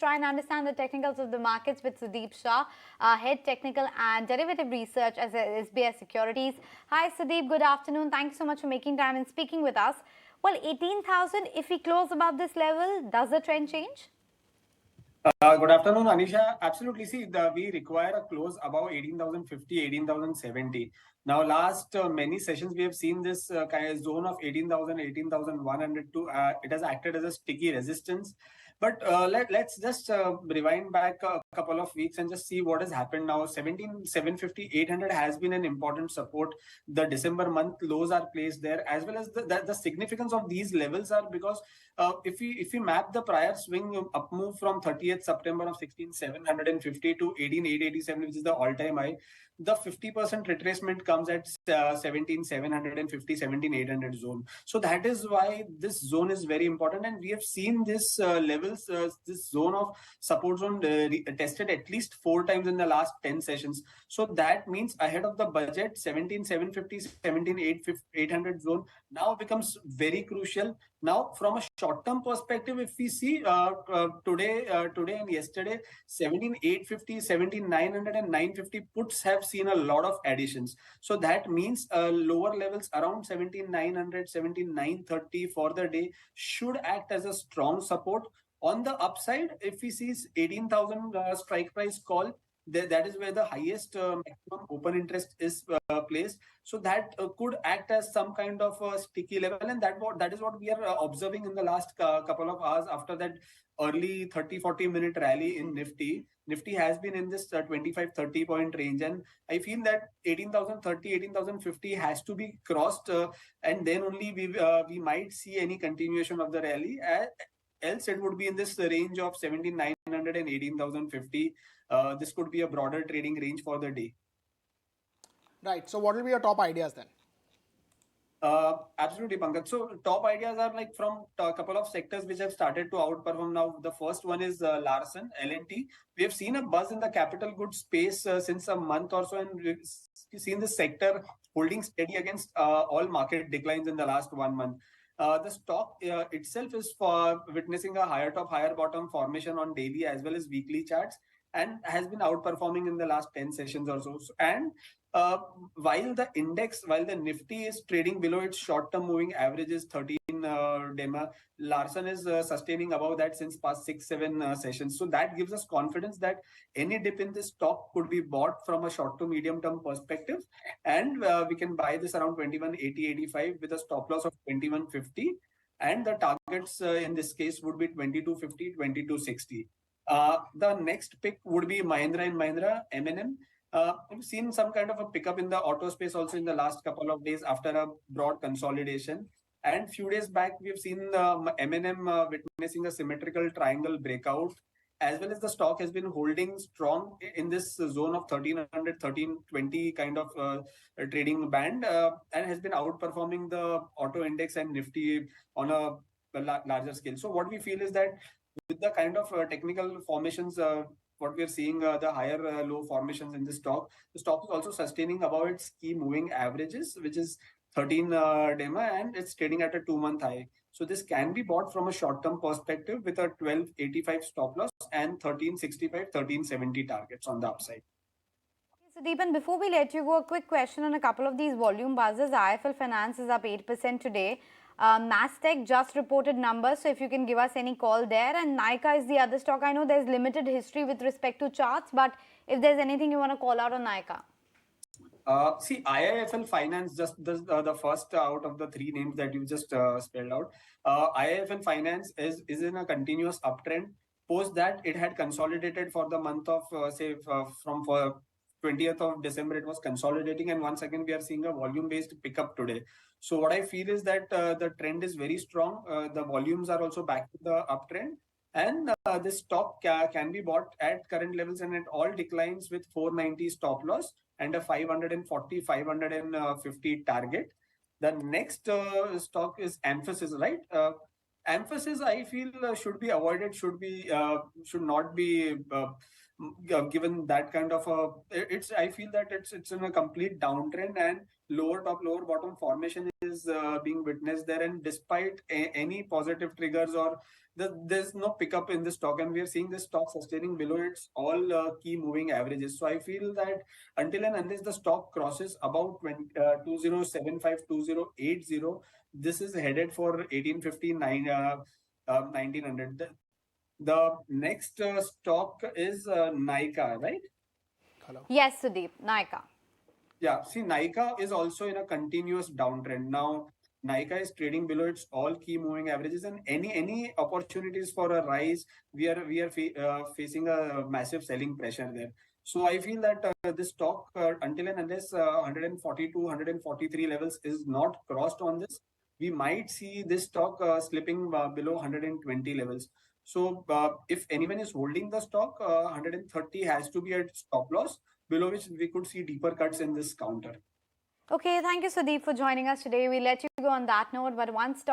try and understand the technicals of the markets with Sudeep Shah, Head Technical and Derivative Research at SBI Securities. Hi Sudeep, good afternoon. Thank you so much for making time and speaking with us. Well, 18,000, if we close above this level, does the trend change? Good afternoon, Anisha. Absolutely. See, we require a close above 18,050, 18,070. Now, last many sessions, we have seen this kind of zone of 18,000, 18,100 to, it has acted as a sticky resistance. But let's just rewind back a couple of weeks and just see what has happened now. 17,750, 800 has been an important support. The December month lows are placed there, as well as the significance of these levels are because if we map the prior swing up move from 30th September of 16,750 to 18,887, which is the all-time high, the 50% retracement comes at 17,750, 17,800 zone. So that is why this zone is very important, and we have seen this levels, this zone of support zone tested at least 4 times in the last 10 sessions. So that means ahead of the budget, 17,750, 17,800 zone now becomes very crucial. Now, from a short-term perspective, if we see today and yesterday, 17,850, 17,900 and 950 puts have seen a lot of additions. So that means lower levels around 17,900, 17,930 for the day should act as a strong support. On the upside, if we see 18,000 strike price call, that is where the highest maximum open interest is placed. So that could act as some kind of a sticky level, and that is what we are observing in the last couple of hours after that early 30-40 minute rally in Nifty. Nifty has been in this 25-30 point range, and I feel that 18,030, 18,050 has to be crossed, and then only we might see any continuation of the rally. Else it would be in this range of 17,900 and 18,050. This could be a broader trading range for the day. Right. So what will be your top ideas then? Absolutely, Pankaj. So top ideas are like from a couple of sectors which have started to outperform now. The first one is Larsen, L&T. We have seen a buzz in the capital goods space since a month or so, and we've seen the sector holding steady against all market declines in the last 1 month. The stock itself is witnessing a higher top, higher bottom formation on daily as well as weekly charts, and has been outperforming in the last 10 sessions or so. And while the Nifty is trading below its short-term moving averages 13 DEMA, Larsen is sustaining above that since past 6-7 sessions. So that gives us confidence that any dip in this stock could be bought from a short to medium-term perspective, and we can buy this around 21.80-85 with a stop loss of 21.50, and the targets in this case would be 22.50, 22.60. The next pick would be Mahindra & Mahindra, M&M. We've seen some kind of a pickup in the auto space also in the last couple of days after a broad consolidation. And few days back, we've seen M&M witnessing a symmetrical triangle breakout, as well as the stock has been holding strong in this zone of 1300, 1320 kind of trading band, and has been outperforming the auto index and Nifty on a larger scale. So what we feel is that with the kind of technical formations, what we are seeing, the higher low formations in the stock is also sustaining above its key moving averages, which is 13 DEMA, and it's trading at a 2-month high. So this can be bought from a short-term perspective with a 12.85 stop loss and 13.65, 13.70 targets on the upside. Sudeep, and before we let you go, a quick question on a couple of these volume buzzers. IIFL Finance is up 8% today. Mastech just reported numbers, so if you can give us any call there. And Nykaa is the other stock. I know there's limited history with respect to charts, but if there's anything you want to call out on Nykaa. See, IIFL Finance, just the first out of the 3 names that you just spelled out. IIFL Finance is in a continuous uptrend. Post that, it had consolidated for the month of, from 20th of December, it was consolidating, and once again, we are seeing a volume-based pickup today. So what I feel is that the trend is very strong. The volumes are also back to the uptrend, and this stock can be bought at current levels and at all declines with 490 stop loss and a 540, 550 target. The next stock is Emphasis, right? Emphasis, I feel, should be avoided, should not be given that kind of a. I feel that it's in a complete downtrend, and lower top, lower bottom formation is being witnessed there. And despite any positive triggers or there's no pickup in the stock, and we are seeing the stock sustaining below its all key moving averages. So I feel that until and unless the stock crosses about 2075, 2080, this is headed for 1859, 1900. The next stock is Nika, right? Hello. Yes, Sudeep, Nika. Yeah, see, Nika is also in a continuous downtrend. Now, Nika is trading below its all key moving averages, and any opportunities for a rise, we are facing a massive selling pressure there. So I feel that this stock, until and unless 142, 143 levels is not crossed on this, we might see this stock slipping below 120 levels. So if anyone is holding the stock, 130 has to be at stop loss, below which we could see deeper cuts in this counter. Okay, thank you, Sudeep, for joining us today. We let you go on that note, but one stock